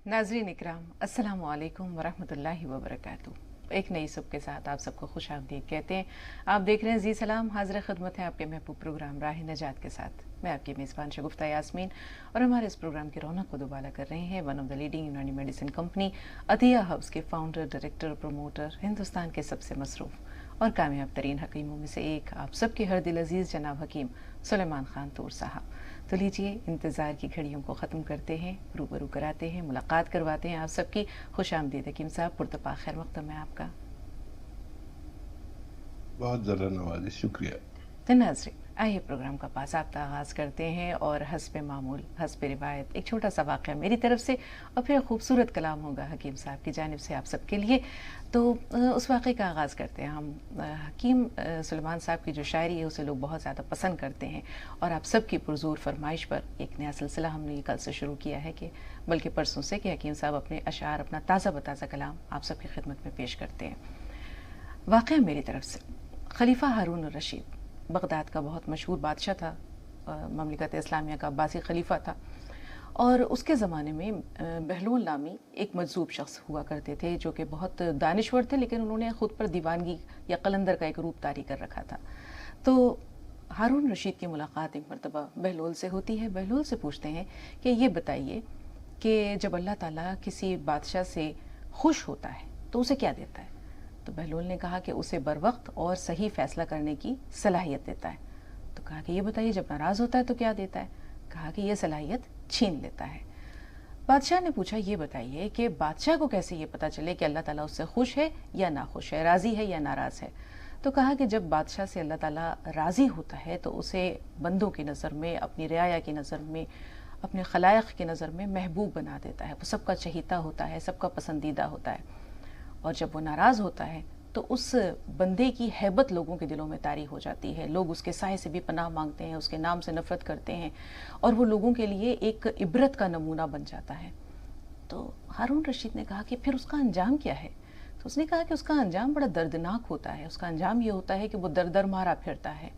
नाज़रीन इकराम, अस्सलामु अलैकुम वरहमतुल्लाहि वबरकातुहू। एक नई सुबह के साथ आप सबको खुश आमदीद कहते हैं। आप देख रहे हैं जी सलाम, हाजिर खिदमत है आपके महबूब प्रोग्राम राह नजात के साथ। मैं आपकी मेज़बान शगुफ्ता यास्मीन और हमारे इस प्रोग्राम की रौनक को दोबारा कर रहे हैं वन ऑफ द लीडिंग यूनानी मेडिसिन कंपनी अतिया हब्स के फाउंडर, डायरेक्टर, प्रमोटर, हिंदुस्तान के सबसे मसरूफ़ और कामयाब तरीन हकीमों में से एक, आप सबके हर दिल अजीज़ जनाब हकीम सुलेमान खान तूर साहब। तो लीजिए, इंतज़ार की घड़ियों को ख़त्म करते हैं, रूबरू कराते हैं, मुलाकात करवाते हैं आप सबकी। खुश आमदीद हकीम साहब, पुरतपा खैर मक़दम है आपका। बहुत ज़रा नवाज़ी, शुक्रिया। तो नाज़रीन, आइए प्रोग्राम का बाज़ाब्ता आगाज़ करते हैं और हस्ब मामूल, हस्ब रिवायत एक छोटा सा वाक़या मेरी तरफ से और फिर खूबसूरत कलाम होगा हकीम साहब की जानिब से आप सबके लिए। तो उस वाक़े का आगाज़ करते हैं हम। हकीम सुलेमान साहब की जो शायरी है उसे लोग बहुत ज़्यादा पसंद करते हैं और आप सबकी पुरज़ोर फरमाइश पर एक नया सिलसिला हमने ये कल से शुरू किया है, कि बल्कि परसों से, कि हकीम साहब अपने अशार, अपना ताज़ा बताज़ा कलाम आप सबकी खिदमत में पेश करते हैं। वाक़या मेरी तरफ से, खलीफा हारून रशीद बगदाद का बहुत मशहूर बादशाह था, ममलिकत इस्लामिया का अब्बासी खलीफा था और उसके ज़माने में बहलोल नामी एक मजज़ूब शख्स हुआ करते थे जो कि बहुत दानिश्वर थे, लेकिन उन्होंने ख़ुद पर दीवानगी या कलंदर का एक रूप तारी कर रखा था। तो हारून रशीद की मुलाकात एक मरतबा बहलोल से होती है। बहलोल से पूछते हैं कि ये बताइए कि जब अल्लाह ताला किसी बादशाह से खुश होता है तो उसे क्या देता है? तो बहलोल ने कहा कि उसे बर वक्त और सही फैसला करने की सलाहियत देता है। तो कहा कि ये बताइए जब नाराज़ होता है तो क्या देता है? कहा कि ये सलाहियत छीन लेता है। बादशाह ने पूछा, ये बताइए कि बादशाह को कैसे ये पता चले कि अल्लाह ताला उससे खुश है या ना खुश है, राज़ी है या नाराज़ है? तो कहा कि जब बादशाह से अल्लाह ताला राज़ी होता है तो उसे बंदों की नज़र में, अपनी रियाया की नज़र में, अपने खलायक की नज़र में महबूब बना देता है। वो सबका चहीता होता है, सबका पसंदीदा होता है। और जब वो नाराज़ होता है तो उस बंदे की हैबत लोगों के दिलों में तारी हो जाती है। लोग उसके साए से भी पनाह मांगते हैं, उसके नाम से नफ़रत करते हैं और वो लोगों के लिए एक इबरत का नमूना बन जाता है। तो हारून रशीद ने कहा कि फिर उसका अंजाम क्या है? तो उसने कहा कि उसका अंजाम बड़ा दर्दनाक होता है। उसका अंजाम ये होता है कि वो दर दर मारा फिरता है,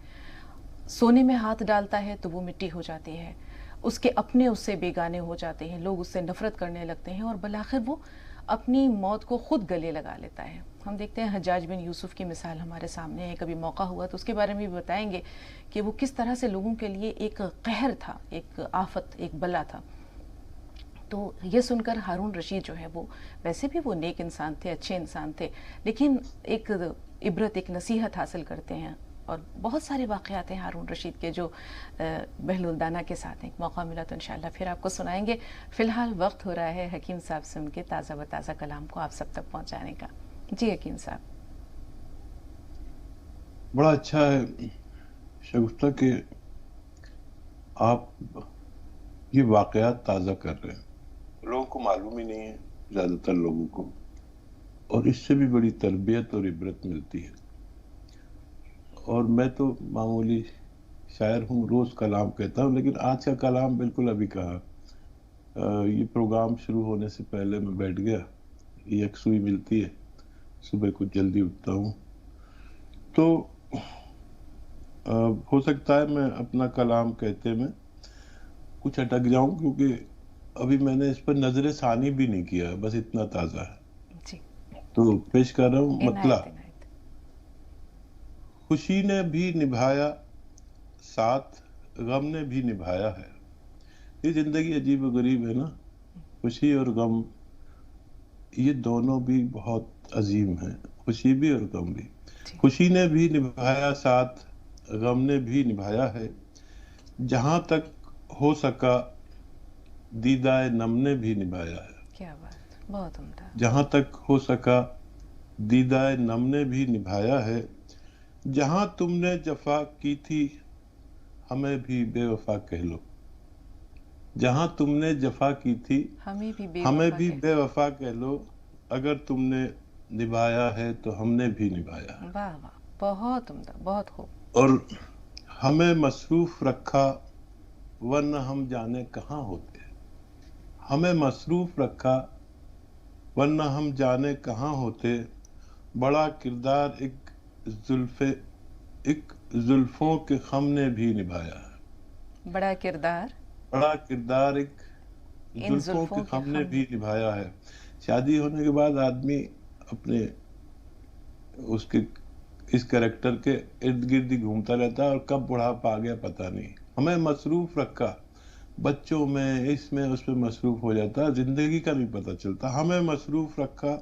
सोने में हाथ डालता है तो वो मिट्टी हो जाती है, उसके अपने उससे बेगाने हो जाते हैं, लोग उससे नफ़रत करने लगते हैं और बलाखिर वो अपनी मौत को खुद गले लगा लेता है। हम देखते हैं हज्जाज बिन यूसुफ की मिसाल हमारे सामने है। कभी मौका हुआ तो उसके बारे में भी बताएंगे कि वो किस तरह से लोगों के लिए एक कहर था, एक आफत, एक बला था। तो ये सुनकर हारून रशीद जो है, वो वैसे भी वो नेक इंसान थे, अच्छे इंसान थे, लेकिन एक इबरत, एक नसीहत हासिल करते हैं। और बहुत सारे वाक़यात हैं हारून रशीद के जो बहलोल दाना के साथ एक मौका मिला तो इंशाअल्लाह फिर आपको सुनाएंगे। फ़िलहाल वक्त हो रहा है हकीम साहब से उनके ताज़ा व ताज़ा कलाम को आप सब तक पहुँचाने का। जी हकीम साहब। बड़ा अच्छा है शगुफ्ता कि आप ये वाक़यात ताज़ा कर रहे हैं। लोगों को मालूम ही नहीं है, ज़्यादातर लोगों को, और इससे भी बड़ी तरबियत और इबरत मिलती है। और मैं तो मामूली शायर हूँ, रोज़ कलाम कहता हूँ, लेकिन आज का कलाम बिल्कुल अभी कहा। ये प्रोग्राम शुरू होने से पहले मैं बैठ गया, ये यकसुई मिलती है, सुबह कुछ जल्दी उठता हूँ, तो हो सकता है मैं अपना कलाम कहते में कुछ अटक जाऊं, क्योंकि अभी मैंने इस पर नजर सानी भी नहीं किया, बस इतना ताज़ा है। जी, तो पेश कर रहा हूँ मतला। इनायत इनायत। खुशी ने भी निभाया साथ, गम ने भी निभाया है। ये जिंदगी अजीब व गरीब है ना, खुशी और गम ये दोनों भी बहुत अजीम हैं, खुशी भी और गम भी। जी, खुशी ने भी निभाया साथ, गम ने भी निभाया है। जहां तक हो सका दीदाए नम ने भी निभाया है। क्या बात, बहुत उम्दा। जहां तक हो सका दीदाए नम ने भी निभाया है। जहां तुमने जफा की थी हमें भी बेवफा कह लो। जहां तुमने जफा की थी हमें भी हमें बेवफा भी कह बेवफा कह लो। अगर तुमने निभाया है तो हमने भी निभाया लो। है। वाह वाह, बहुत उम्दा, बहुत खूब। और हमें मसरूफ रखा वरना हम जाने कहाँ होते। हमें मसरूफ रखा वरना हम जाने कहाँ होते। बड़ा किरदार जुल्फे एक जुल्फों के खम ने भी निभाया है। बड़ा किरदार। बड़ा किरदार एक ان जुल्फों के जुल्फों के खम ने खम। भी निभाया है। शादी होने के बाद आदमी अपने उसके इस कैरेक्टर के इर्द गिर्द ही घूमता रहता है और कब बुढ़ापा आ गया पता नहीं। हमें मसरूफ रखा, बच्चों में इसमें उसमें मसरूफ हो जाता है, जिंदगी का नहीं पता चलता। हमें मसरूफ रखा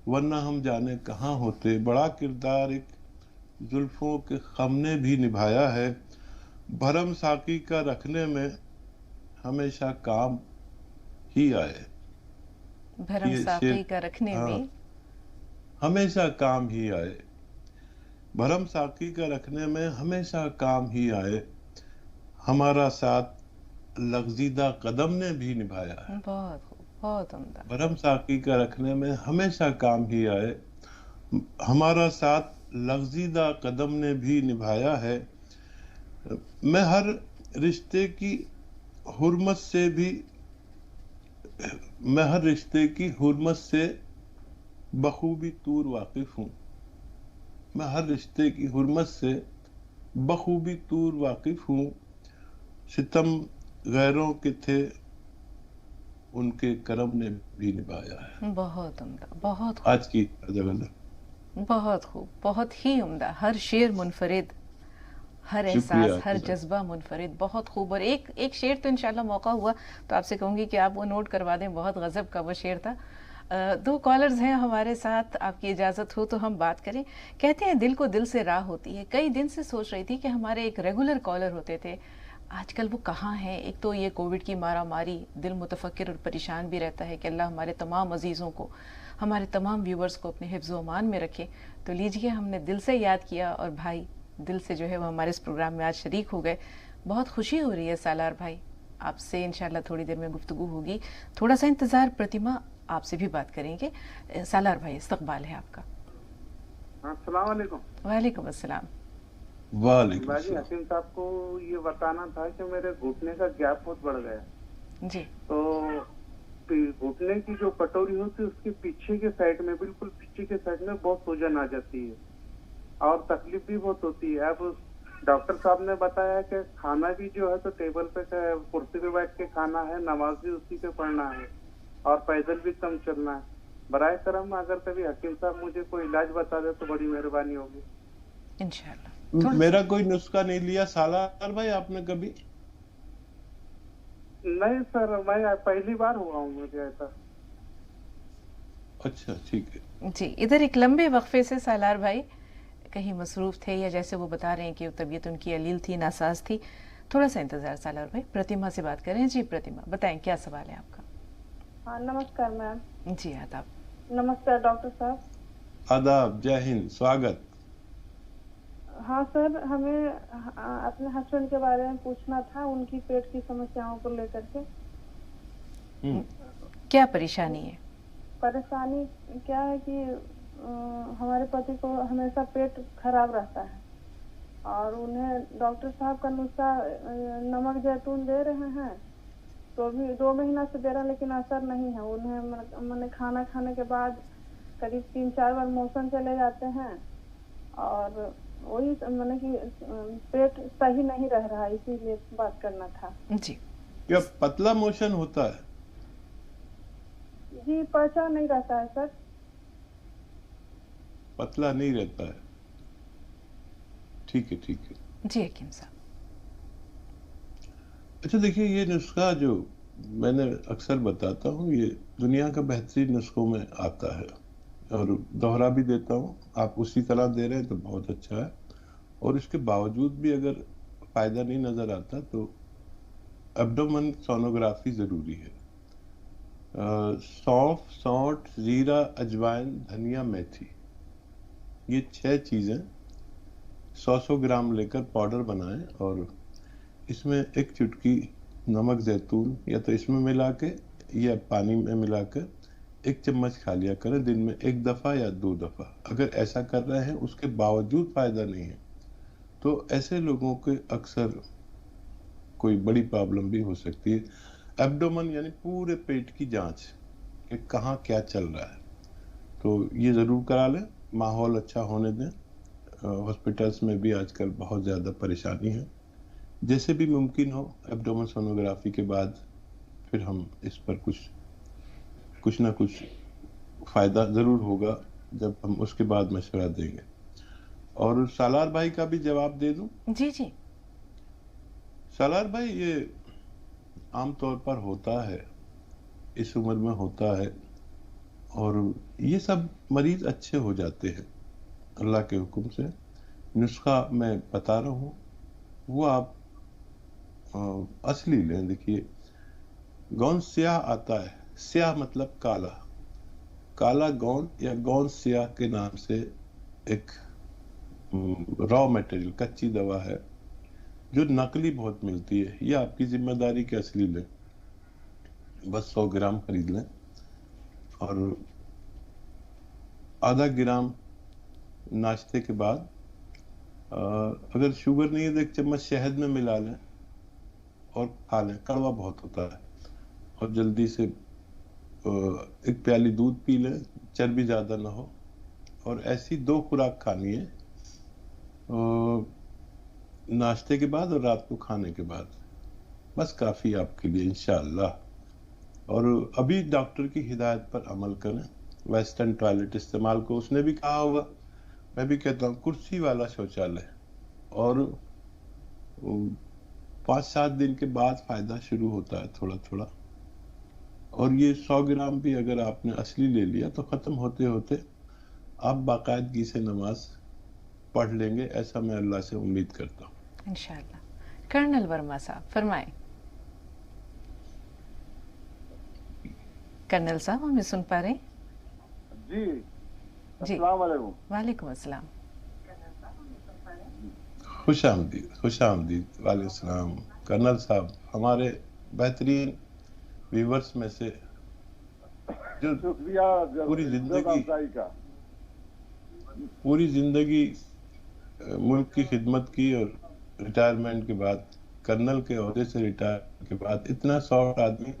वरना हम जाने कहाँ होते। बड़ा किरदार एक जुल्फों के खम ने भी निभाया है। भरम साकी का रखने में हमेशा काम ही आए। भरम ये साकी शेर, का रखने हाँ, में। हमेशा काम ही आए। भरम साकी का रखने में हमेशा काम ही आए। हमारा साथ लगजीदा कदम ने भी निभाया है। बहुत खूब, बहुत उम्दा। भरम साकी का रखने में हमेशा काम ही आए। हमारा साथ लगजीदा कदम ने भी निभाया है। मैं हर रिश्ते की हुर्मत से भी मैं हर रिश्ते की हुर्मत से बखूबी तूर वाकिफ हूँ। मैं हर रिश्ते की हुर्मत से बखूबी तूर वाकिफ हूँ। सितम गैरों के थे, उनके करम ने भी निभाया है। बहुत उम्दा, बहुत खूब, आज की जगह। बहुत खूब, बहुत ही उम्दा। हर शेर मुनफरिद, हर शुक्रिया एहसास, हर आपका। जज्बा मुनफरिद, बहुत खूब। और एक एक शेर तो इंशाल्लाह मौका हुआ तो आपसे कहूँगी कि आप वो नोट करवा दें, बहुत गजब का वो शेर था। दो कॉलर्स हैं हमारे साथ, आपकी इजाज़त हो तो हम बात करें। कहते हैं दिल को दिल से राह होती है। कई दिन से सोच रही थी कि हमारे एक रेगुलर कॉलर होते थे, आजकल वो कहाँ हैं। एक तो ये कोविड की मारामारी, दिल मुतफक्किर और परेशान भी रहता है कि अल्लाह हमारे तमाम अजीज़ों को, हमारे तमाम व्यूवर्स को अपने हिफ्ज़ व अमान में रखे। तो लीजिए, हमने दिल से याद किया और भाई दिल से जो है वो हमारे इस प्रोग्राम में आज शरीक हो गए। बहुत खुशी हो रही है सालार भाई, आपसे इंशाल्लाह थोड़ी देर में गुफ्तगू होगी। थोड़ा सा इंतज़ार, प्रतिमा आपसे भी बात करेंगे। सालार भाई, इस्तकबाल है आपका। अस्सलाम वालेकुम। वालेकुम अस्सलाम। वालेकुम बाजी सलाम। हकीम साहब को ये बताना था कि मेरे घुटने का गैप बहुत बढ़ गया, जी। तो घुटने की जो कटोरी होती है उसके पीछे के साइड में, बिल्कुल पीछे के साइड में बहुत सूजन आ जाती है और तकलीफ भी बहुत होती है। अब डॉक्टर साहब ने बताया कि खाना भी जो है तो टेबल पे कुर्सी पे बैठ के खाना है, नमाज भी उसी पे पढ़ना है और पैदल भी कम चलना है। बराए करम अगर कभी हकीम साहब मुझे कोई इलाज बता दे तो बड़ी मेहरबानी होगी इंशाल्लाह। मेरा कोई नुस्खा नहीं लिया सालार भाई आपने कभी? नहीं सर, मैं पहली बार हुआ हूँ मुझे ऐसा। अच्छा ठीक है जी, इधर एक लंबे वक्फे से सालार भाई कहीं मसरूफ थे, या जैसे वो बता रहे हैं कि तबीयत उनकी अलील थी, नासाज थी। थोड़ा सा इंतजार सालार भाई, प्रतिमा से बात करें। जी प्रतिमा, बताएं क्या सवाल है आपका। हाँ नमस्कार मैम। जी आदाब। नमस्कार डॉक्टर साहब। आदाब, जय हिंद, स्वागत। हाँ सर, हमें अपने हस्बैंड के बारे में पूछना था, उनकी पेट की समस्याओं को लेकर के। क्या परेशानी है? परेशानी क्या है कि हमारे पति को हमेशा पेट खराब रहता है और उन्हें डॉक्टर साहब का नुस्खा नमक जैतून दे रहे हैं, तो भी 2 महीना से दे रहे हैं लेकिन असर नहीं है। उन्हें मैंने खाना खाने के बाद करीब 3-4 बार मोशन चले जाते हैं और वही मैंने कि पेट सही नहीं रह रहा, इसीलिए बात करना था। जी। क्या पतला मोशन होता है? जी, पहचान नहीं रहता है सर। पतला नहीं रहता है, ठीक है ठीक है। जी हकीम साहब। अच्छा देखिए, ये नुस्खा जो मैंने अक्सर बताता हूँ, ये दुनिया का बेहतरीन नुस्खों में आता है और दोहरा भी देता हूँ। आप उसी तरह दे रहे हैं तो बहुत अच्छा है, और इसके बावजूद भी अगर फायदा नहीं नजर आता तो एब्डोमेन सोनोग्राफी जरूरी है। सौंफ, सौंठ, जीरा, अजवाइन, धनिया, मेथी, ये 6 चीजें 100 ग्राम लेकर पाउडर बनाएं और इसमें एक चुटकी नमक जैतून या तो इसमें मिला के या पानी में मिलाकर 1 चम्मच खा लिया करें दिन में 1 दफा या 2 दफा। अगर ऐसा कर रहे हैं उसके बावजूद फायदा नहीं है तो ऐसे लोगों के अक्सर कोई बड़ी प्रॉब्लम भी हो सकती है। एब्डोमेन यानी पूरे पेट की जांच कि कहाँ क्या चल रहा है, तो ये जरूर करा लें। माहौल अच्छा होने दें। हॉस्पिटल्स में भी आजकल बहुत ज़्यादा परेशानी है। जैसे भी मुमकिन हो एब्डोमेन सोनोग्राफी के बाद پھر ہم اس پر کچھ نہ کچھ فائدہ ضرور ہوگا جب ہم اس کے بعد مشورہ دیں گے. اور سالار بھائی کا بھی جواب دے دوں. جی جی. سالار بھائی، یہ عام طور پر ہوتا ہے، اس عمر میں ہوتا ہے، اور یہ سب مریض اچھے ہو جاتے ہیں اللہ کے حکم سے. نسخہ میں بتا رہا ہوں، وہ آپ اصلی لیں. دیکھیے، گون سیاہ آتا ہے، سیاہ مطلب کالا، کالا گون یا گون سیاہ کے نام سے ایک را میٹیریل، کچی دوا ہے جو نقلی بہت ملتی ہے. یہ آپ کی ذمہ داری کے اصلی لیں، بس 100 گرام خرید لیں، اور آدھا گرام ناشتے کے بعد اگر شوگر نہیں ہے تو 1 چمچ شہد میں ملا لیں اور کھا لیں. کڑوا بہت ہوتا ہے. اور جلدی سے 1 پیالی دودھ پی لیں، چربی زیادہ نہ ہو. اور ایسی 2 خوراک کھانی ہے، ناشتے کے بعد اور رات کو کھانے کے بعد. بس کافی آپ کے لیے انشاءاللہ. اور ابھی ڈاکٹر کی ہدایت پر عمل کریں. ویسٹرن ٹوائلٹ استعمال کو اس نے بھی کہا ہوگا، میں بھی کہتا ہوں کرسی والا شوچالے. اور 5-7 دن کے بعد فائدہ شروع ہوتا ہے تھوڑا تھوڑا. اور یہ 100 گرام بھی اگر آپ نے اصلی لے لیا تو ختم ہوتے ہوتے آپ باقاعدگی سے نماز پڑھ لیں گے، ایسا میں اللہ سے امید کرتا ہوں انشاءاللہ. کرنل ورما صاحب فرمائیں. کرنل صاحب ہمیں سن پا رہے ہیں؟ جی جی. السلام علیکم. وعلیکم السلام. خوش آمدید. وعلیکم السلام. کرنل صاحب ہمارے بہترین ویورز میں سے، جو شکریہ پوری زندگی ملک کی خدمت کی، اور ریٹائرمنٹ کے بعد کرنل کے عہدے سے ریٹائر کے بعد اتنا سافٹ آدمی.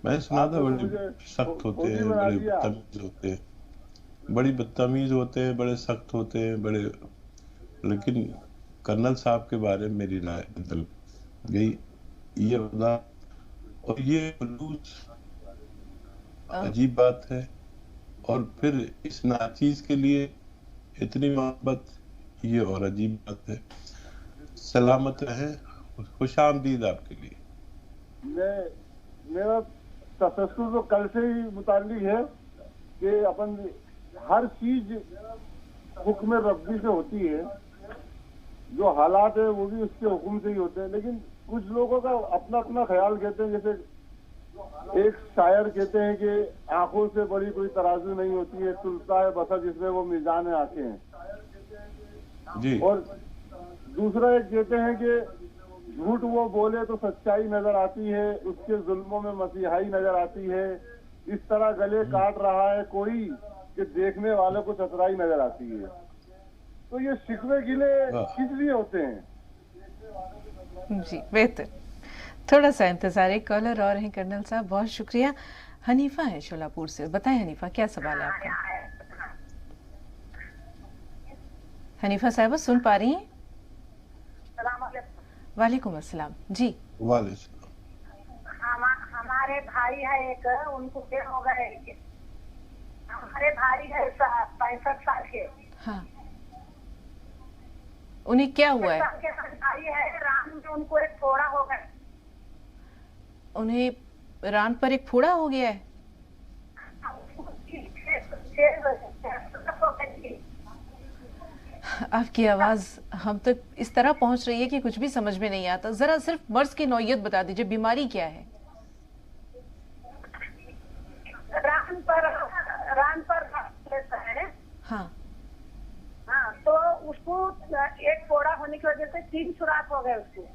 میں نے سنا تھا بڑے سخت ہوتے ہیں، بڑے بدتمیز ہوتے ہیں، بڑے سخت ہوتے ہیں، لیکن کرنل صاحب کے بارے میں میری رائے بدل گئی. یہ خدا اور یہ خلوص عجیب بات ہے. اور پھر اس ناچیز کے لیے اتنی محبت، یہ اور عجیب بات ہے. سلامت رہیں. خوش آمدید آپ کے لیے. میرا تسلسل تو کل سے ہی متعلق ہے کہ اپن ہر چیز حکم ربی سے ہوتی ہے، جو حالات ہے وہ بھی اس کے حکم سے ہی ہوتے ہیں. لیکن کچھ لوگوں کا اپنا اپنا خیال کہتے ہیں. جیسے ایک شاعر کہتے ہیں کہ آنکھوں سے بڑی کوئی ترازو نہیں ہوتی ہے، تلتا ہے بسا جس میں وہ میزان آنکھیں ہیں. جی. اور دوسرا ایک کہتے ہیں کہ جھوٹ وہ بولے تو سچائی نظر آتی ہے، اس کے ظلموں میں مسیحائی نظر آتی ہے. اس طرح گلے کاٹ رہا ہے کوئی کہ دیکھنے والوں کو چترائی نظر آتی ہے. تو یہ شکوے گلے کس لیے ہوتے ہیں؟ جی بہتر. تھوڑا سا انتظار. ایک کالر اور ہیں کرنل صاحب. بہت شکریہ. حنیفہ ہے شولاپور سے. بتائیں حنیفہ، کیا سوال ہے آپ کا؟ حنیفہ صاحبہ سن پا رہی ہیں؟ السلام علیکم. وعلیکم السلام. جی. وعلیکم السلام. ہمارے بھائی ہے ایک، ان کو کیا ہو گئے، ہمارے بھائی ہے 65 سال کے. ہاں. انہیں کیا ہوا ہے؟ بھائی ہے ران میں ان کو ایک پھوڑا ہو گیا. انہیں ران پر ایک پھوڑا ہو گیا ہے؟ آپ کی آواز ہم تک اس طرح پہنچ رہی ہے کہ کچھ بھی سمجھ میں نہیں آتا. ذرا صرف مرض کی نوعیت بتا دیجئے، بیماری کیا ہے؟ ران پر لیتا ہے. ہاں. ہاں، تو اس کو ایک پھوڑا ہونے کی وجہ سے 3 سوراخ ہو گئے اس کو.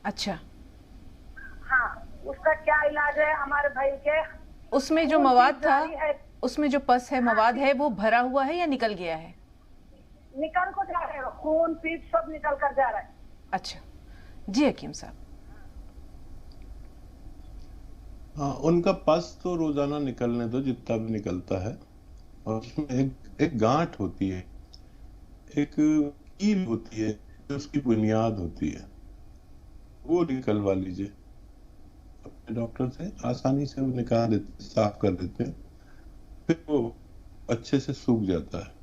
اچھا. ہاں، اس کا کیا علاج ہے ہمارے بھائی کے؟ اس میں جو مواد تھا، اس میں جو پس ہے، مواد ہے، وہ بھرا ہوا ہے یا نکل گیا ہے؟ نکل کو جا رہے، خون پیپ سب نکل کر جا رہا ہے. اچھا جی حکیم صاحب. ہاں، ان کا پس تو روزانہ نکلنے دو جتنا بھی نکلتا ہے. اور اس میں ایک گانٹھ ہوتی ہے، ایک کیل ہوتی ہے جو اس کی بنیاد ہوتی ہے، وہ نکلوا لیجئے. डॉक्टर थे, आसानी से वो निकाल देते, साफ कर देते हैं, फिर वो अच्छे से सूख जाता है।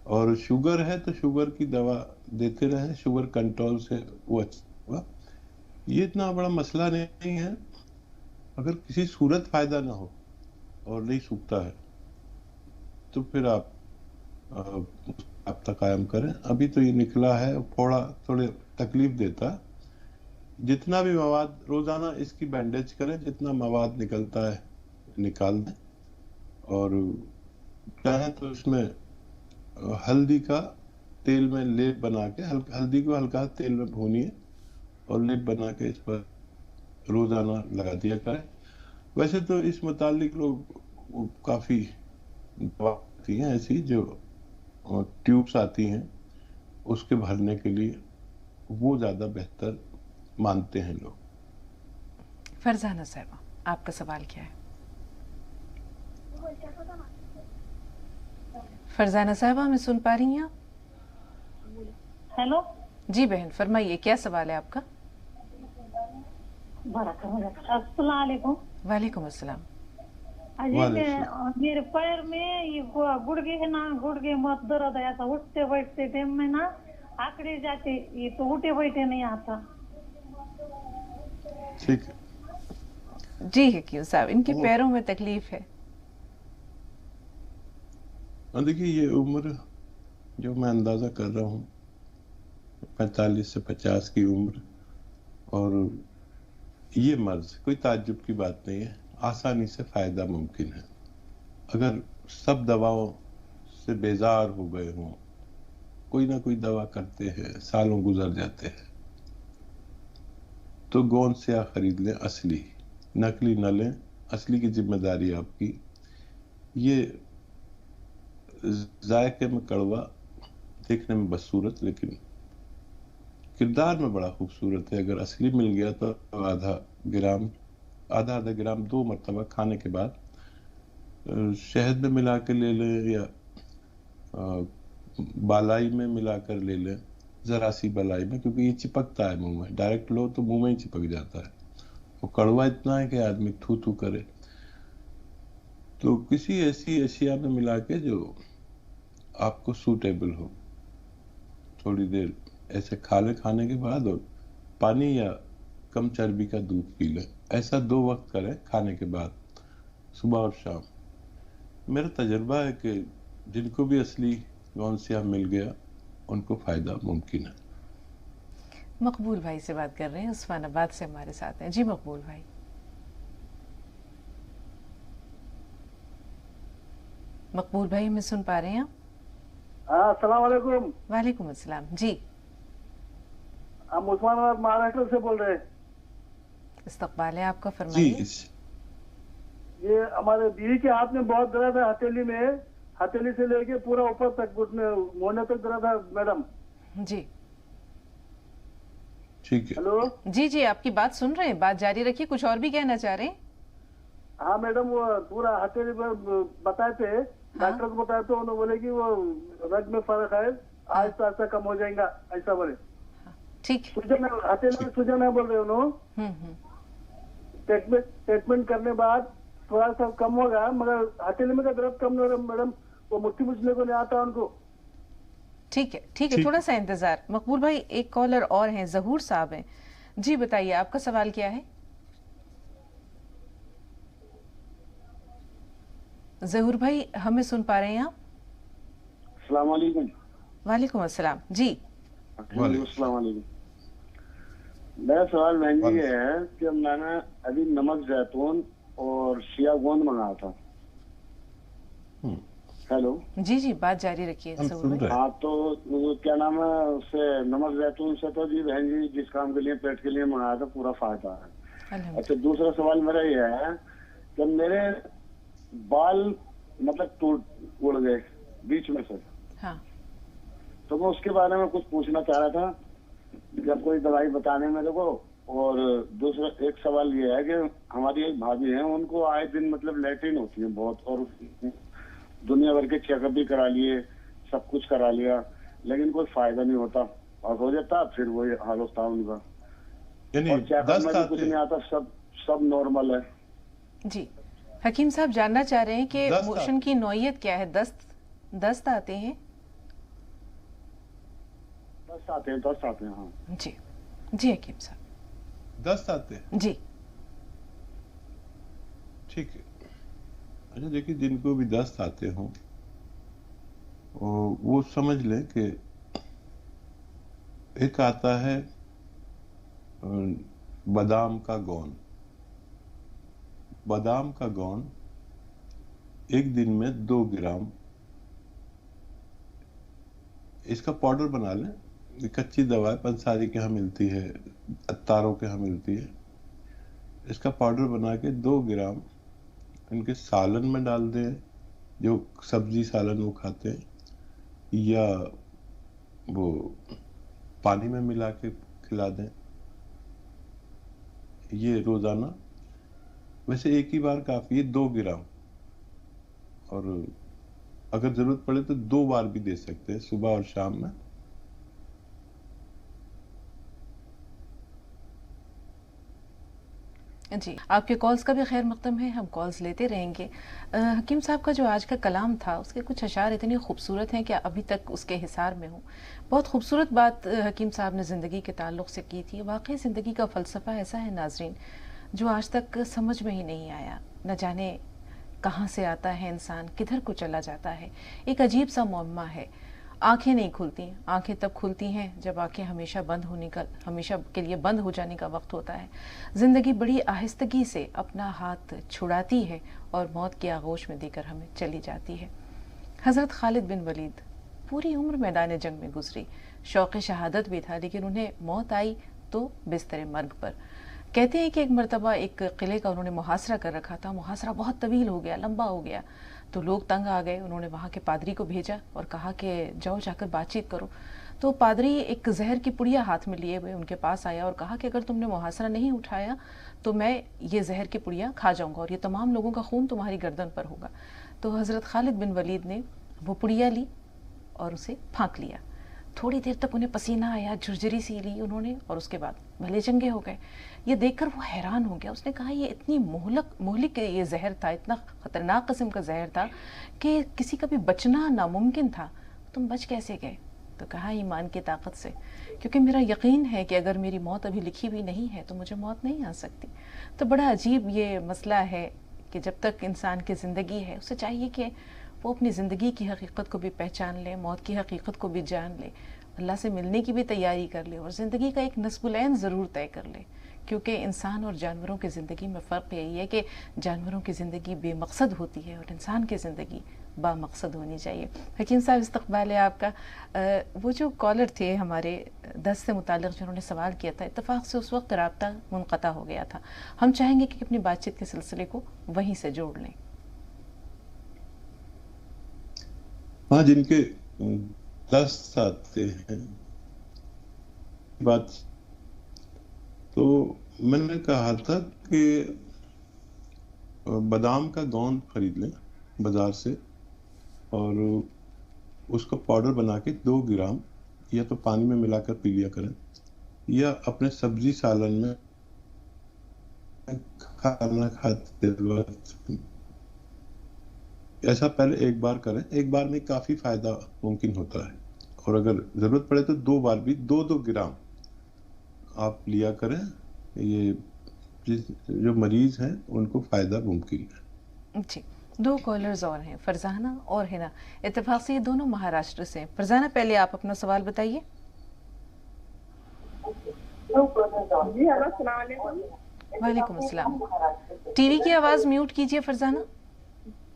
और शुगर है तो शुगर की दवा देते रहे, शुगर कंट्रोल से वो अच्छा होगा। ये इतना बड़ा मसला नहीं है, अगर किसी सूरत फायदा ना हो और नहीं सूखता है तो फिर आप कायम करें। अभी तो ये निकला है, थोड़े तकलीफ देता है। जितना भी मवाद रोजाना इसकी बैंडेज करें, जितना मवाद निकलता है निकाल दें, और चाहे तो इसमें हल्दी का तेल में लेप बना के, हल्दी को हल्का तेल में भूनिए और लेप बना के इस पर रोजाना लगा दिया करें। वैसे तो इस मुतालिक लोग काफी दवा आती हैं ऐसी, जो ट्यूब्स आती हैं, उसके भरने के लिए वो ज्यादा बेहतर मानते हैं लोग। फरजाना साहिबा, आपका सवाल क्या है? फरजाना साहिबा, हमें सुन पा रही हैं आप? हेलो जी बहन, फरमाइए, क्या सवाल है आपका? अस्सलाम वालेकुम। वालेकुम अस्सलाम। अजय, मेरे पैर में ये गुड़गे है ना, गुड़गे मत दर्द है, ऐसा उठते बैठते टाइम में ना आकड़े जाते, ये तो उठे बैठे नहीं आता। ठीक है जी हकीम साहब, इनके पैरों में तकलीफ है। देखिए, ये उम्र जो मैं अंदाजा कर रहा हूँ 45 से 50 की उम्र, और ये मर्ज कोई ताज्जुब की बात नहीं है, आसानी से फायदा मुमकिन है। अगर सब दवाओं से बेजार हो गए हों, कोई ना कोई दवा करते हैं, सालों गुजर जाते हैं, तो गोंद से खरीद लें असली, नकली न लें। असली की जिम्मेदारी आपकी। ये जायके में कड़वा, देखने में बदसूरत, लेकिन किरदार में बड़ा खूबसूरत है। अगर असली मिल गया तो आधा आधा ग्राम 2 मरतबा खाने के बाद शहद में मिला के ले लें, या बालाई में मिला कर ले लें, जरा सी बालाई में, क्योंकि ये चिपकता है मुंह में। डायरेक्ट लो तो मुंह में ही चिपक जाता है। वो कड़वा इतना है कि आदमी थू थू करे। तो किसी ऐसी अशिया में मिला के जो आपको सूटेबल हो, थोड़ी देर ऐसे खा ले खाने के बाद, और पानी या कम चर्बी का दूध पी ले। ऐसा 2 वक्त करें खाने के बाद, सुबह और शाम। मेरा तजर्बा है कि जिनको भी असली गौनसिया मिल गया, उनको फायदा मुमकिन है। मकबूल भाई से बात कर रहे हैं, उस्मानाबाद से हमारे साथ हैं। जी मकबूल भाई। मकबूल भाई, हमें सुन पा रहे हैं आप? अस्सलाम वालेकुम। वालेकुम अस्सलाम। जी, हम उस्मानाबाद महाराष्ट्र से बोल रहे हैं। इस्तकबाल है आपका, फरमाइए। ये हमारे बीवी के हाथ में बहुत दर्द है, हथेली में, हथेली से लेके पूरा ऊपर तक, घुटने मोहने तक दर्द है मैडम। जी ठीक है। हेलो जी जी, आपकी बात सुन रहे हैं, बात जारी रखिए। कुछ और भी कहना चाह रहे हैं? हाँ मैडम, वो पूरा हथेली पर बताए थे, डॉक्टर को बताया तो उन्होंने बोले कि वो रग में फर्क है, आहिस्ता आहिस्ता कम हो जाएगा, ऐसा बोले। ठीक। सूजन, हथेली में सूजन है बोल रहे उन्होंने। ट्रीटमेंट करने बाद थोड़ा सा कम होगा, मगर हथेली में का दर्द कम नहीं हो रहा मैडम। वो मुट्ठी मुझने को नहीं आता उनको। ठीक है ठीक है, थोड़ा सा इंतजार। मकबूल भाई, एक कॉलर और हैं, जहूर साहब हैं। जी बताइए, आपका सवाल क्या है? जहूर भाई, हमें सुन पा रहे हैं आप? अस्सलाम वालेकुम। वालेकुम अस्सलाम। जी अस्सलाम वालेकुम। मेरा सवाल बहन जी ये है कि मैंने अभी नमक जैतून और शिया गोंद मंगाया था। हेलो जी जी, बात जारी रखिए जहूर भाई। हाँ, तो क्या नाम है, उससे नमक जैतून से तो जी बहन जी जिस काम के लिए, पेट के लिए मंगाया था, पूरा फायदा है। अच्छा, दूसरा सवाल मेरा ये है कि मेरे बाल मतलब उड़ गए बीच में से। हाँ, तो मैं उसके बारे में कुछ पूछना चाह रहा था, जब कोई दवाई बताने मेरे को। और दूसरा एक सवाल ये है कि हमारी एक भाभी है, उनको आए दिन मतलब लैट्रिन होती है बहुत, और दुनिया भर के चेकअप भी करा लिए, सब कुछ करा लिया, लेकिन कोई फायदा नहीं होता, और हो जाता फिर वही हाल होता उनका। यानी और चेकअप में भी कुछ नहीं आता, सब नॉर्मल है। जी हकीम साहब जानना चाह रहे हैं कि दस्त मोशन की नौयत क्या है? दस्त आते हैं? 10 आते हैं, 10 आते हैं। हाँ जी जी हकीम साहब। दस्त आते हैं, जी ठीक है। अच्छा देखिए, जिनको भी दस्त आते हों वो समझ लें कि एक आता है बादाम का गोंद। बादाम का गोंद एक दिन में 2 ग्राम इसका पाउडर बना लें। ये कच्ची दवा है, पंसारी के यहाँ मिलती है, अत्तारों के यहाँ मिलती है। इसका पाउडर बना के 2 ग्राम इनके सालन में डाल दें, जो सब्जी सालन वो खाते हैं, या वो पानी में मिला के खिला दें। ये रोजाना, वैसे एक ही बार काफी है, 2 ग्राम। और अगर जरूरत पड़े तो 2 बार भी दे सकते हैं, सुबह और शाम में। जी आपके कॉल्स का भी खैर मकदम है, हम कॉल्स लेते रहेंगे। हकीम साहब का जो आज का कलाम था उसके कुछ अशार इतने खूबसूरत हैं कि अभी तक उसके हिसार में हूँ। बहुत खूबसूरत बात हकीम साहब ने ज़िंदगी के ताल्लुक़ से की थी। वाकई ज़िंदगी का फ़लसफ़ा ऐसा है नाज़रीन जो आज तक समझ में ही नहीं आया। न जाने कहाँ से आता है इंसान, किधर को चला जाता है। एक अजीब सा मुअम्मा है। आंखें नहीं खुलती, आंखें तब खुलती हैं जब आंखें हमेशा के लिए बंद हो जाने का वक्त होता है। ज़िंदगी बड़ी आहिस्तगी से अपना हाथ छुड़ाती है और मौत की आगोश में देकर हमें चली जाती है। हज़रत खालिद बिन वलीद पूरी उम्र मैदान जंग में गुजरी, शौक़ शहादत भी था, लेकिन उन्हें मौत आई तो बिस्तर मर्ग पर। कहते हैं कि एक मरतबा एक किले का उन्होंने मुहासरा कर रखा था। मुहासरा बहुत तवील हो गया, लंबा हो गया, तो लोग तंग आ गए। उन्होंने वहाँ के पादरी को भेजा और कहा कि जाओ जाकर बातचीत करो। तो पादरी एक जहर की पुड़िया हाथ में लिए हुए उनके पास आया और कहा कि अगर तुमने मुहासरा नहीं उठाया तो मैं ये जहर की पुड़िया खा जाऊंगा और ये तमाम लोगों का खून तुम्हारी गर्दन पर होगा। तो हज़रत खालिद बिन वलीद ने वो पुड़िया ली और उसे फाँक लिया। थोड़ी देर तक उन्हें पसीना आया, झुरझुरी सी ली उन्होंने और उसके बाद भले चंगे हो गए। ये देखकर वो हैरान हो गया। उसने कहा ये इतनी मोहलिक ये जहर था, इतना ख़तरनाक किस्म का जहर था कि किसी का भी बचना नामुमकिन था। तुम बच कैसे गए? तो कहा ईमान की ताकत से, क्योंकि मेरा यकीन है कि अगर मेरी मौत अभी लिखी हुई नहीं है तो मुझे मौत नहीं आ सकती। तो बड़ा अजीब ये मसला है कि जब तक इंसान की ज़िंदगी है उसे चाहिए कि वो अपनी ज़िंदगी की हकीकत को भी पहचान ले, मौत की हकीकत को भी जान ले, अल्लाह से मिलने की भी तैयारी कर ले और ज़िंदगी का एक नस्बुलैन ज़रूर तय कर ले। क्योंकि इंसान और जानवरों की ज़िंदगी में फ़र्क यही है कि जानवरों की ज़िंदगी बेमकसद होती है और इंसान की ज़िंदगी बामकसद होनी चाहिए। हकीम साहब इस्तक़बाल है आपका। वो जो कॉलर थे हमारे दस्त से मुताल्लिक़ जिन्होंने सवाल किया था, इत्तफ़ाक़ से उस वक्त राब्ता मुनक़ता हो गया था। हम चाहेंगे कि अपनी बातचीत के सिलसिले को वहीं से जोड़ लें। हाँ, जिनके दस्त आते हैं बात, तो मैंने कहा था कि बादाम का गोंद खरीद लें बाजार से और उसका पाउडर बना के 2 ग्राम या तो पानी में मिलाकर पी लिया करें या अपने सब्जी सालन में खाना खाते वक्त ऐसा पहले एक बार करें। एक बार में काफी फायदा मुमकिन होता है और अगर जरूरत पड़े तो 2 बार भी 2-2 ग्राम आप लिया करें। ये जो मरीज हैं उनको फायदा मुमकिन है। जी 2 कॉलर्स और हैं, फरजाना और हिना। इत्तेफाक से ये दोनों महाराष्ट्र से हैं। फरजाना पहले आप अपना सवाल बताइए। जी हेलो, अस्सलाम वालेकुम। वालेकुम अस्सलाम। टीवी की आवाज़ म्यूट कीजिए फरजाना।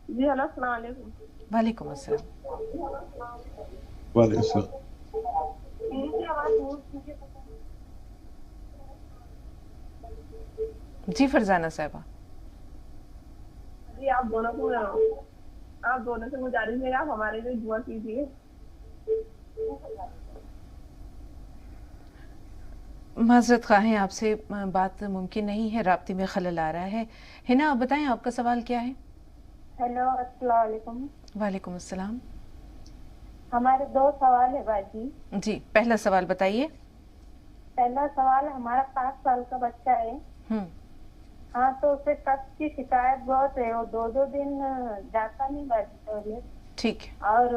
जी हेलो, अस्सलाम वालेकुम। वालेकुम अस्सलाम। वालेकुम अस्सलाम। जी फरजाना साहबा। जी आप दोनों से गुजारिश है, आप हमारे लिए दुआ कीजिए। माजरत ख़्वाह आपसे बात मुमकिन नहीं है, राब्ते में खलल आ रहा है। हिना आप बताएं आपका सवाल क्या है? हेलो, अस्सलाम वालेकुम। वालेकुम अस्सलाम। हमारे 2 सवाल है बाजी। जी पहला सवाल बताइए। पहला सवाल, हमारा 5 साल का बच्चा है हाँ, तो उसे कब्ज की शिकायत बहुत है, वो 2-2 दिन जाता नहीं बाजी टॉयलेट ठीक है। और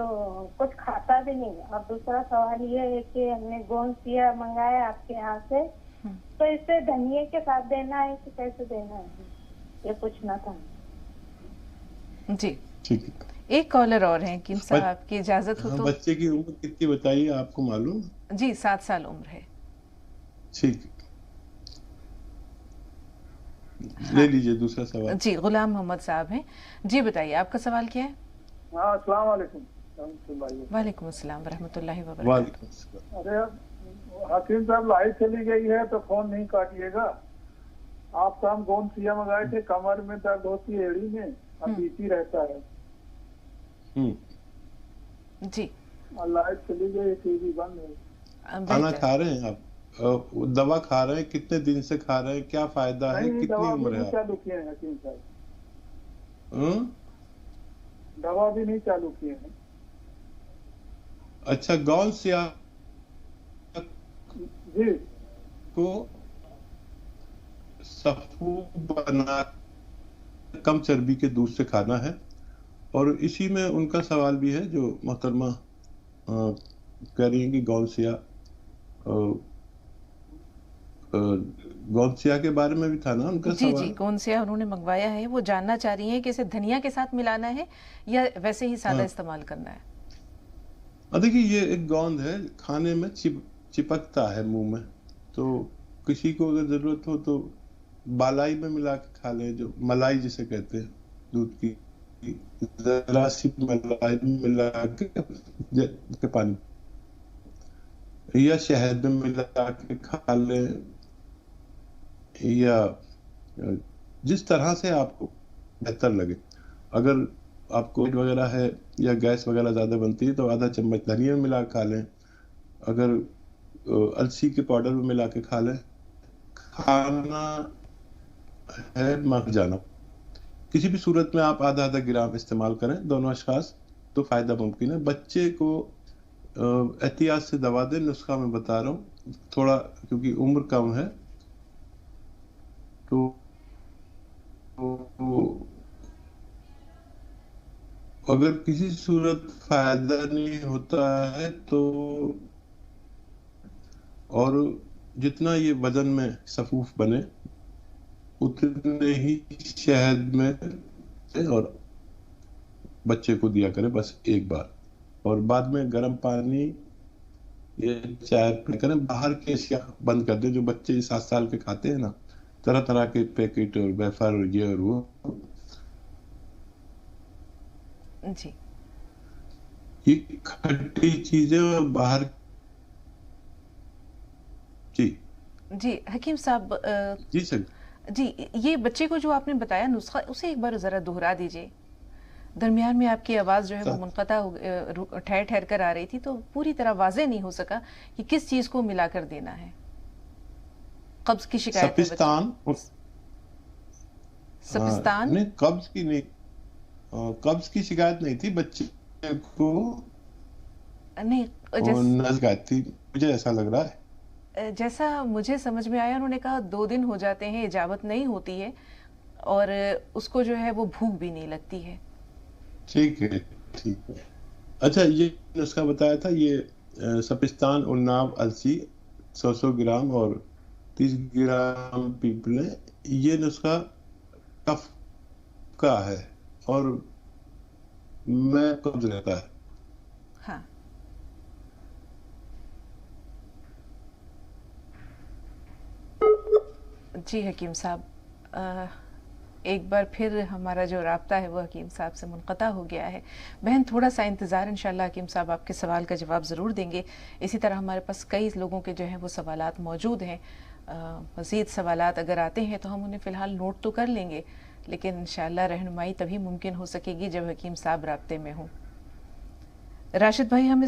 कुछ खाता भी नहीं। और दूसरा सवाल ये है कि हमने गोंसिया मंगाया आपके यहाँ से, तो इसे धनिये के साथ देना है कि कैसे देना है, ये पूछना था। जी ठीक है। एक कॉलर और हैं हकीम साहब, आपकी इजाजत हो हाँ, तो। बच्चे की उम्र कितनी बताइए, आपको मालूम? जी 7 साल उम्र है। ठीक, ले लीजिए दूसरा सवाल। जी गुलाम मोहम्मद साहब हैं, जी बताइए आपका सवाल क्या है? हाँ, अस्सलाम वालेकुम। वालेकुम अस्सलाम वरहमतुल्लाहि वबरकातुहू। वालेकुम अस्सलाम। अरे हकीम साहब, लाइट चली गई है तो फोन नहीं काटिएगा। आपका हम गोंसिया मंगाए थे, कमर में दर्द होती है, एड़ी में, अब बीपी रहता है। जी और लाइट चली गई, टीवी बंद है। खाना खा रहे हैं आप? दवा खा रहे हैं? कितने दिन से खा रहे हैं? क्या फायदा है? नहीं, कितनी दवा भी उम्र नहीं है? चालू किए हैं हकीम साहब, हम्म? दवा भी नहीं चालू किए हैं। अच्छा, गौनसिया जी, को सफूद बना कम चर्बी के दूध से खाना है। और इसी में उनका सवाल भी है जो मोहतरमा कह रही हैं कि गौनसिया के बारे में भी था ना उनका जी सवाल? जी गोंसिया उन्होंने मंगवाया है, वो जानना चाह रही हैं कि इसे धनिया के साथ मिलाना है या वैसे ही सादा इस्तेमाल करना है। देखिए, ये एक गोंद है, खाने में चिपकता है मुंह में, तो किसी को अगर जरूरत हो तो बालाई में मिला के खा ले, जो मलाई जिसे कहते हैं, दूध की जरा सी मलाई मिला के पानी, या शहद में मिला के खा ले, या जिस तरह से आपको बेहतर लगे। अगर आपको पेट वगैरह है या गैस वगैरह ज्यादा बनती है तो आधा चम्मच धनिया में मिला के खा लें, अगर अलसी के पाउडर में मिला के खा लें। खाना है मर जाना, किसी भी सूरत में आप आधा आधा ग्राम इस्तेमाल करें, दोनों अशखास, तो फायदा मुमकिन है। बच्चे को एहतियात से दवा दें, नुस्खा मैं बता रहा हूँ थोड़ा, क्योंकि उम्र कम है, तो अगर किसी सूरत फायदा नहीं होता है तो, और जितना ये वजन में सफूफ बने उतने ही शहद में और बच्चे को दिया करें, बस एक बार। और बाद में गर्म पानी ये चाय पी करें। बाहर के अशिया बंद कर दें जो बच्चे 7 साल के खाते हैं ना, तरह तरह के पैकेट और वेफर और ये और वो। जी ये खट्टी चीजें और बाहर। जी जी हकीम साहब, जी सर। जी ये बच्चे को जो आपने बताया नुस्खा, उसे एक बार जरा दोहरा दीजिए। दरमियान में आपकी आवाज जो है वो मुनक़ता ठहर ठहर कर आ रही थी, तो पूरी तरह वाज़ेह नहीं हो सका कि किस चीज को मिलाकर देना है। कब्ज की शिकायत है? सपिस्तान नहीं, कब्ज की नहीं, कब्ज की शिकायत नहीं थी बच्चे को, नहीं शिकायत थी, मुझे ऐसा लग रहा है। जैसा मुझे समझ में आया, उन्होंने कहा 2 दिन हो जाते हैं, इजाबत नहीं होती है और उसको जो है वो भूख भी नहीं लगती है। ठीक है, ठीक है। अच्छा, ये नुस्खा बताया था, ये सपिस्तान, उन्नाव, अलसी 100 ग्राम और 30 ग्राम पीपले, ये नुस्खा कफ का है और मैं कब्ज रहता है। हाँ जी हकीम साहब, एक बार फिर हमारा जो राब्ता है वो हकीम साहब से मुनक़ता हो गया है। बहन थोड़ा सा इंतज़ार, इंशाल्लाह हकीम साहब आपके सवाल का जवाब ज़रूर देंगे। इसी तरह हमारे पास कई लोगों के जो हैं वो सवालात मौजूद हैं। मज़ीद सवालात अगर आते हैं तो हम उन्हें फ़िलहाल नोट तो कर लेंगे, लेकिन इंशाल्लाह रहनुमाई तभी मुमकिन हो सकेगी जब हकीम साहब राब्ते में हों। राशिद भाई, हम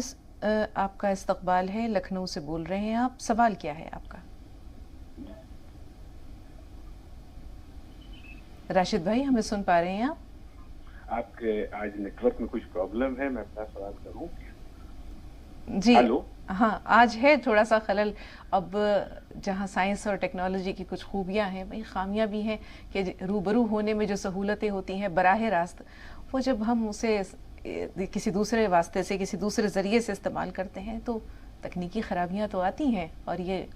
आपका इस्तकबाल है, लखनऊ से बोल रहे हैं आप, सवाल क्या है आपका? राशिद भाई, हमें सुन पा रहे हैं आप? आपके आज नेटवर्क में कुछ प्रॉब्लम है, मैं अपना सवाल करूं? जी हेलो। हाँ, आज है थोड़ा सा खलल। अब जहाँ साइंस और टेक्नोलॉजी की कुछ खूबियाँ हैं, वही खामियाँ भी हैं कि रूबरू होने में जो सहूलतें होती हैं बराह रास्त, वो जब हम उसे किसी दूसरे वास्ते से, किसी दूसरे ज़रिए से इस्तेमाल करते हैं तो तकनीकी खराबियाँ तो आती हैं, और ये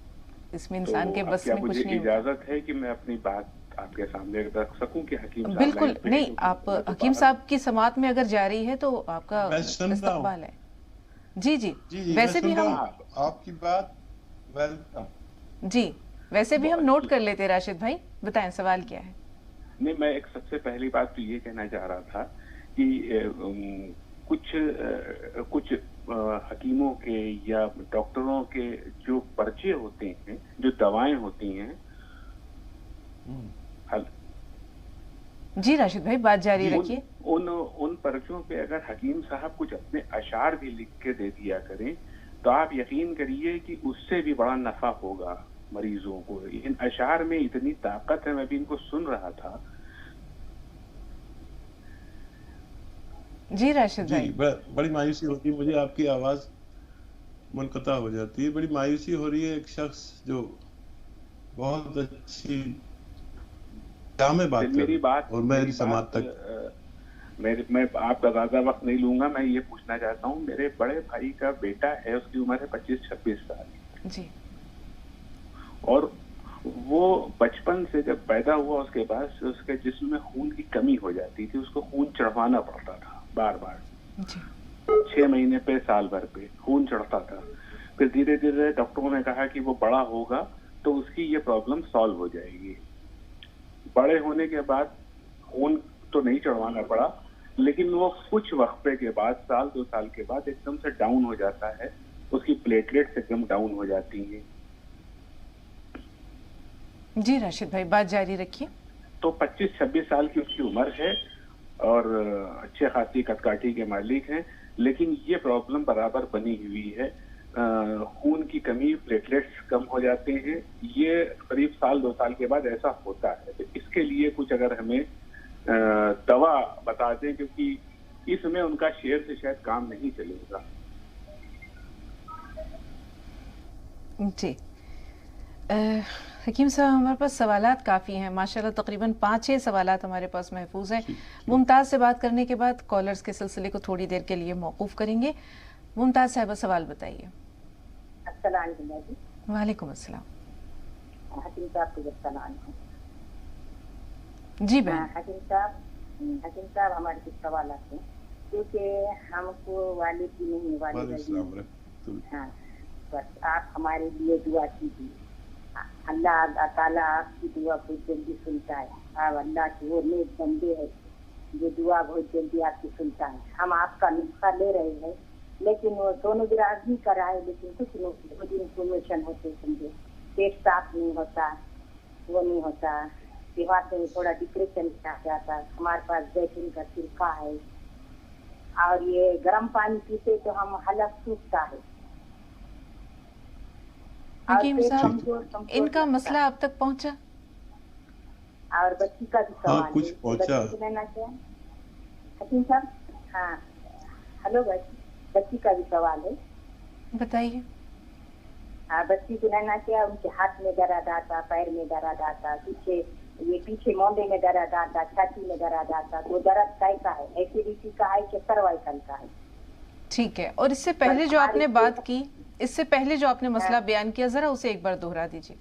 इसमें इंसान के बस में कुछ नहीं होता। इजाजत है कि मैं अपनी बात आपके सामने रख सकूं कि हकीम साहब? बिल्कुल नहीं, आप हकीम साहब की समात में अगर जा रही है तो आपका इस्तकबाल है। जी जी, वैसे भी हम आपकी बात वेलकम। जी, वैसे भी हम नोट कर लेते। राशिद भाई बताएं, सवाल क्या है? नहीं, मैं एक सबसे पहली बात तो ये कहना चाह रहा था कि कुछ हकीमों के या डॉक्टरों के जो पर्चे होते हैं, जो दवाएं होती हैं, जी राशिद भाई बात जारी रखिए। उन पर्चों पे अगर हकीम साहब कुछ अपने अशार भी लिख के दे दिया करें तो आप यकीन करिए कि उससे भी बड़ा नफा होगा मरीजों को। इन अशार में इतनी ताकत है, मैं भी इनको सुन रहा था। जी राशिद भाई। बड़ी मायूसी होती है मुझे, आपकी आवाज मुनक़ता हो जाती है, बड़ी मायूसी हो रही है। एक शख्स जो बहुत अच्छी मेरी बात और मेरी समाज तक मैं आपका ज्यादा वक्त नहीं लूंगा। मैं ये पूछना चाहता हूँ, मेरे बड़े भाई का बेटा है, उसकी उम्र है 25-26 साल जी, और वो बचपन से जब पैदा हुआ उसके बाद उसके जिस्म में खून की कमी हो जाती थी, उसको खून चढ़वाना पड़ता था बार बार, 6 महीने पे, साल भर पे खून चढ़ता था। फिर धीरे धीरे डॉक्टरों ने कहा कि वो बड़ा होगा तो उसकी ये प्रॉब्लम सॉल्व हो जाएगी। बड़े होने के बाद खून तो नहीं चढ़वाना पड़ा, लेकिन वो कुछ वक्फे के बाद, साल 2 साल के बाद एकदम से डाउन हो जाता है, उसकी प्लेटलेट्स एकदम डाउन हो जाती हैं। जी राशिद भाई बात जारी रखिए। तो 25-26 साल की उसकी उम्र है और अच्छे खासी कदकाठी के मालिक हैं, लेकिन ये प्रॉब्लम बराबर बनी हुई है। खून की कमी, प्लेटलेट्स कम हो जाते हैं, ये करीब साल 2 साल के बाद ऐसा होता है। तो इसके लिए कुछ अगर हमें दवा बता दें, क्योंकि इसमें उनका शेयर से शायद काम नहीं चलेगा। जी हकीम साहब, हमारे पास सवालात काफ़ी हैं माशाल्लाह, तकरीबन 5-6 सवालात हमारे पास महफूज हैं। मुमताज़ से बात करने के बाद कॉलर्स के सिलसिले को थोड़ी देर के लिए मौकूफ़ करेंगे। मुमताज़ साहिबा सवाल बताइए। वालेकुम अस्सलाम। हकीम साहब को सलाम है। जी बहन। हकीम साहब हमारे कुछ सवाल हैं, क्योंकि हमको वालिद भी नहीं, वालिद हाँ, बस आप हमारे लिए दुआ कीजिए। अल्लाह ताला आपकी दुआ बहुत जल्दी सुनता है। आप अल्लाह के वो नेक बंदे हैं जो दुआ बहुत जल्दी आपकी सुनता है। हम आपका नुस्खा ले रहे हैं, लेकिन वो सोनोग्राफी कराए, लेकिन कुछ नहीं, कुछ इन्फॉर्मेशन होते समझे, पेट साफ नहीं होता, वो नहीं होता, दिमाग से थोड़ा डिप्रेशन आ जाता। हमारे पास जैतून का छिलका है और ये गर्म पानी पीते तो हम हलक सूखता है। हकीम साहब, इनका मसला अब तक पहुंचा? और बच्ची का भी सवाल है, कुछ पहुंचा हकीम साहब? हाँ हेलो, बच्ची का भी सवाल है, बताइए। हाँ, बच्ची को रहना क्या, उनके हाथ में दर्द आता, पैर में दर्द आता, पीछे मोंढे में दर्द आता, छाती में दर्द आता। वो दर्द कैसा है, एसिडिटी का है कि सर्वाइकल का है? ठीक है, और इससे पहले जो आपने बात की, इससे पहले जो आपने मसला बयान किया, जरा उसे एक बार दोहरा दीजिए।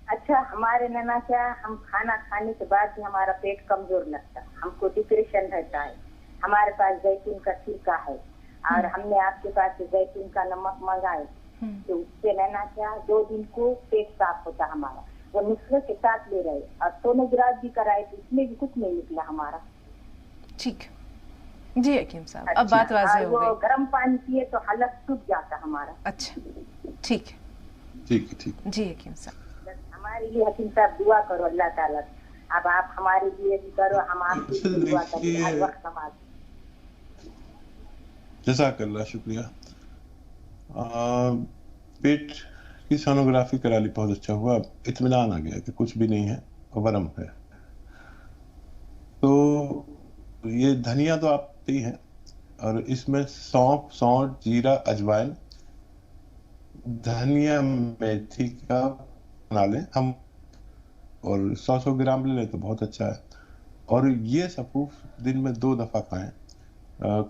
अच्छा, हमारे नैना क्या, हम खाना खाने के बाद भी हमारा पेट कमजोर लगता, हमको डिप्रेशन रहता है। हमारे पास जैतून का छिलका है और हमने आपके पास से जैतून का नमक मंगाए, तो उससे नैना क्या 2 दिन को पेट साफ होता हमारा। वो नुस्खे के साथ ले रहे और सोनोग्राफी कराए तो उसमें भी कुछ नहीं निकला हमारा। ठीक जी हकीम साहब, अब बात वाज़ेह हो गई। गर्म पानी पिए तो हलक सूख जाता हमारा। अच्छा, ठीक है, ठीक ठीक जी हकीम साहब। हमारे लिए हकीम साहब दुआ करो अल्लाह ताला। अब आप हमारे लिए भी करो, हम आपके लिए दुआ करें हर वक्त। हमारे जज़ाकल्लाह, शुक्रिया। पेट की सोनोग्राफी करा ली, बहुत अच्छा हुआ, इत्मीनान आ गया कि कुछ भी नहीं है, वरम है। तो ये धनिया तो आप ही हैं, اور اس میں سونف، سونٹ، جیرا، اجوائن، دھنیا، میتھی کا بنا لیں ہم، اور 100 گرام لے لیں تو بہت اچھا ہے. اور یہ سفوف دن میں 2 دفعہ کھائیں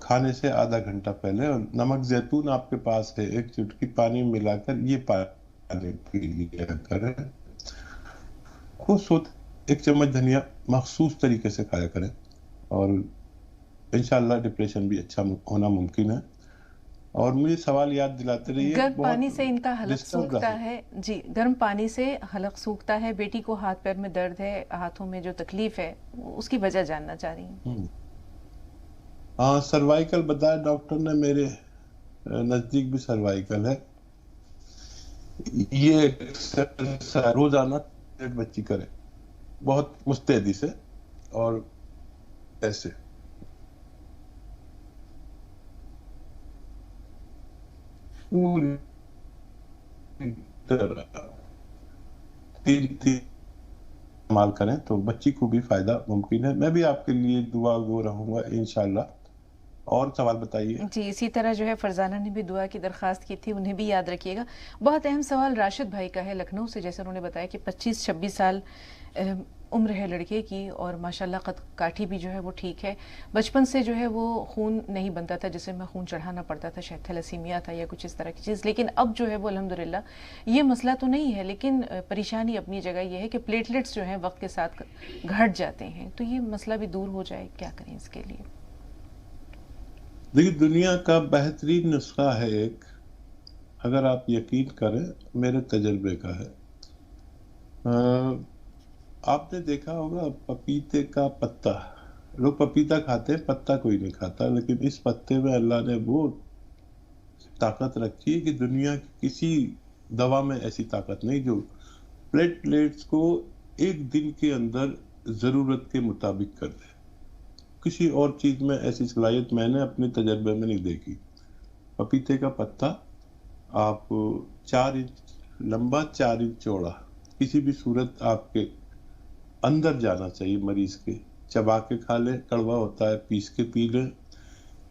کھانے سے آدھا گھنٹہ پہلے. اور نمک زیتون آپ کے پاس ہے، 1 چٹکی پانی ملا کر یہ پانی پی لیا کریں. خود سوت 1 چمچ دھنیا مخصوص طریقے سے کھایا کریں، اور انشاءاللہ ڈپریشن بھی اچھا ہونا ممکن ہے. اور مجھے سوال یاد دلاتے رہیے. گرم پانی سے ان کا حلق سوکھتا ہے. جی، گرم پانی سے حلق سوکھتا ہے. بیٹی کو ہاتھ پیر میں درد ہے، ہاتھوں میں جو تکلیف ہے، اس کی وجہ جاننا چاہ رہی ہوں. ہاں، سروائیکل بتایا ڈاکٹر نے، میرے نزدیک بھی سروائیکل ہے. یہ روزانہ بچی کرے بہت مستعدی سے اور ایسے. استعمال کریں تو بچی کو بھی فائدہ ممکن ہے. میں بھی آپ کے لیے دعا گو رہوں گا انشاءاللہ. اور سوال بتائیے. جی، اسی طرح جو ہے فرزانہ نے بھی دعا کی درخواست کی تھی، انہیں بھی یاد رکھیے گا. بہت اہم سوال راشد بھائی کا ہے لکھنؤ سے. جیسے انہوں نے بتایا کہ 25-26 سال عمر ہے لڑکے کی، اور ماشاءاللہ قد کاٹھی بھی جو ہے وہ ٹھیک ہے. بچپن سے جو ہے وہ خون نہیں بنتا تھا، جسے میں خون چڑھانا پڑتا تھا، شاید تھیلیسیمیا تھا یا کچھ اس طرح کی چیز. لیکن اب جو ہے وہ الحمدللہ یہ مسئلہ تو نہیں ہے، لیکن پریشانی اپنی جگہ یہ ہے کہ پلیٹلیٹس جو ہیں وقت کے ساتھ گھٹ جاتے ہیں. تو یہ مسئلہ بھی دور ہو جائے، کیا کریں اس کے لیے؟ دیکھیے، دنیا کا بہترین نسخہ ہے ایک، اگر آپ یقین کریں، میرے تجربے کا ہے. آپ نے دیکھا ہوگا پپیتے کا پتا، لوگ پپیتا کھاتے ہیں، پتا کوئی نہیں کھاتا. لیکن اس پتے میں اللہ نے وہ طاقت رکھی ہے کہ دنیا کی کسی دوا میں ایسی طاقت نہیں جو پلیٹلیٹس کو 1 دن کے اندر ضرورت کے مطابق کر دے. کسی اور چیز میں ایسی صلاحیت میں نے اپنے تجربے میں نہیں دیکھی. پپیتے کا پتا آپ 4 انچ لمبا 4 انچ چوڑا، کسی بھی صورت آپ کے اندر جانا چاہیے مریض کے. چبا کے کھا لیں، کڑوا ہوتا ہے، پیس کے پی لیں.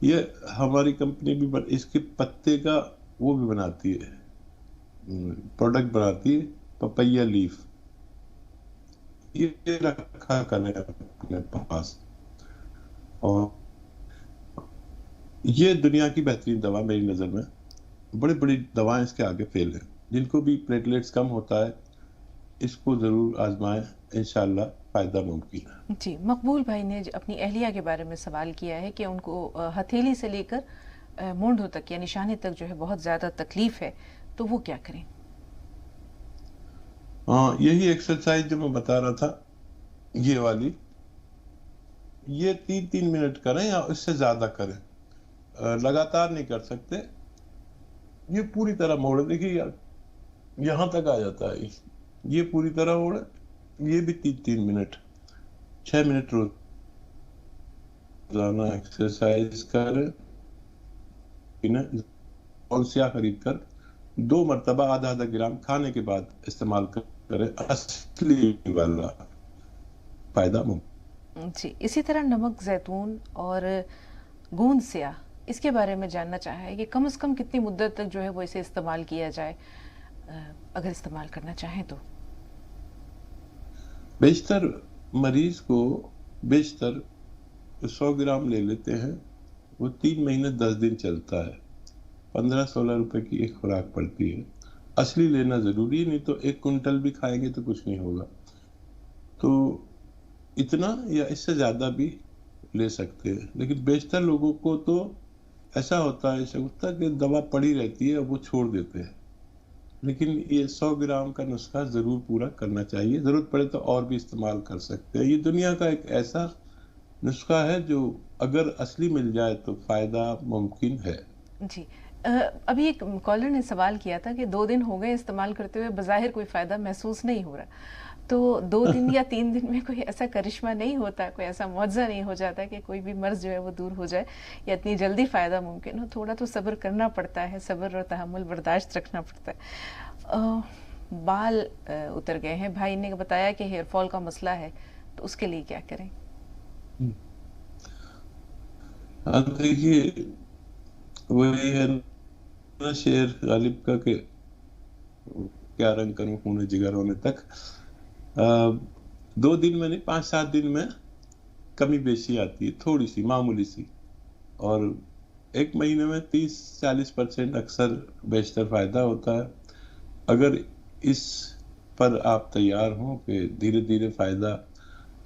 یہ ہماری کمپنی بھی اس کے پتے کا وہ بھی بناتی ہے، پروڈکٹ بناتی ہے، پپیا لیف. یہ رکھا کریں اپنے پاس. اور یہ دنیا کی بہترین دوا میری نظر میں. بڑی بڑی دوائیں اس کے آگے فیل ہیں. جن کو بھی پلیٹلیٹس کم ہوتا ہے اس کو ضرور آزمائیں، انشاءاللہ فائدہ ممکن ہے. جی، مقبول بھائی نے اپنی اہلیہ کے بارے میں سوال کیا ہے کہ ان کو ہتھیلی سے لے کر مونڈھوں تک یعنی شانے تک جو ہے بہت زیادہ تکلیف ہے، تو وہ کیا کریں؟ ہاں، یہی ایکسرسائز جو میں بتا رہا تھا، یہ والی، یہ 3 منٹ کریں یا اس سے زیادہ کریں. لگاتار نہیں کر سکتے. یہ پوری طرح موڑے، دیکھیے یار یہاں تک آ جاتا ہے. یہ پوری طرح موڑے، یہ بھی 3 منٹ، 6 منٹ روزانہ ایکسرسائز کریں. سیاہ خرید کر 2 مرتبہ آدھا گرام کھانے کے بعد استعمال کریں. اصلی والا فائدہ ممکن. جی، اسی طرح نمک زیتون اور گوند سیاہ، اس کے بارے میں جاننا چاہا ہے کہ کم از کم کتنی مدت تک جو ہے وہ اسے استعمال کیا جائے، اگر استعمال کرنا چاہیں تو؟ بیشتر مریض کو 100 گرام لے لیتے ہیں، وہ 3 مہینے 10 دن چلتا ہے. 15-16 روپے کی ایک خوراک پڑتی ہے. اصلی لینا ضروری، نہیں تو 1 کنٹل بھی کھائیں گے تو کچھ نہیں ہوگا. تو اتنا یا اس سے زیادہ بھی لے سکتے ہیں. لیکن بیشتر لوگوں کو تو ایسا ہوتا ہے کہ دوا پڑی رہتی ہے اور وہ چھوڑ دیتے ہیں. لیکن یہ 100 گرام کا نسخہ ضرور پورا کرنا چاہیے. ضرورت پڑے تو اور بھی استعمال کر سکتے ہیں. یہ دنیا کا ایک ایسا نسخہ ہے جو اگر اصلی مل جائے تو فائدہ ممکن ہے. جی، ابھی ایک کالر نے سوال کیا تھا کہ 2 دن ہو گئے استعمال کرتے ہوئے، بظاہر کوئی فائدہ محسوس نہیں ہو رہا. تو 2 دن یا 3 دن میں کوئی ایسا کرشمہ نہیں ہوتا، کوئی ایسا معجزہ نہیں ہو جاتا کہ کوئی بھی مرض جو ہے وہ دور ہو جائے یا اتنی جلدی فائدہ ممکن ہو؟ تھوڑا تو صبر کرنا پڑتا ہے، صبر اور تحمل برداشت رکھنا پڑتا ہے. بال اتر گئے ہیں، بھائی نے بتایا کہ ہیئر فال کا مسئلہ ہے، تو اس کے لیے کیا کریں؟ हाँ देखिए, वही है ना शेर गालिब का कि क्या रंग करूं खून जिगर होने तक। 2 दिन में नहीं, 5-7 दिन में कमी बेशी आती है, थोड़ी सी मामूली सी, और 1 महीने में 30-40% अक्सर बेशतर फायदा होता है। अगर इस पर आप तैयार हों कि धीरे धीरे फायदा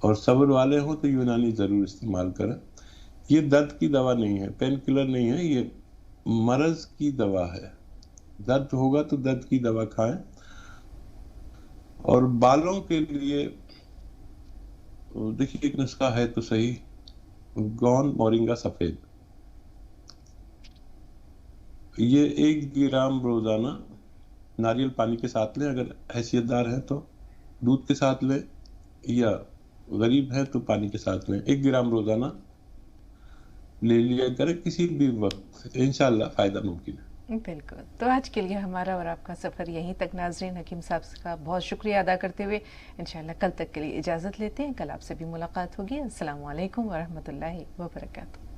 और सब्र वाले हों तो यूनानी जरूर इस्तेमाल करें। ये दर्द की दवा नहीं है, पेन किलर नहीं है, ये मर्ज की दवा है। दर्द होगा तो दर्द की दवा खाएं। और बालों के लिए देखिए एक नुस्खा है तो सही, गौन मोरिंगा सफेद, ये 1 ग्राम रोजाना नारियल पानी के साथ लें, अगर हैसियतदार है तो दूध के साथ लें, या गरीब है तो पानी के साथ लें। 1 ग्राम रोजाना ले लिया करें किसी भी वक्त, इंशाल्लाह फायदा मुमकिन है। बिल्कुल। तो आज के लिए हमारा और आपका सफ़र यहीं तक नाजरीन। हकीम साहब का बहुत शुक्रिया अदा करते हुए इंशाल्लाह कल तक के लिए इजाज़त लेते हैं। कल आपसे भी मुलाकात होगी। अस्सलामु अलैकुम व रहमतुल्लाहि व बरकातुहू।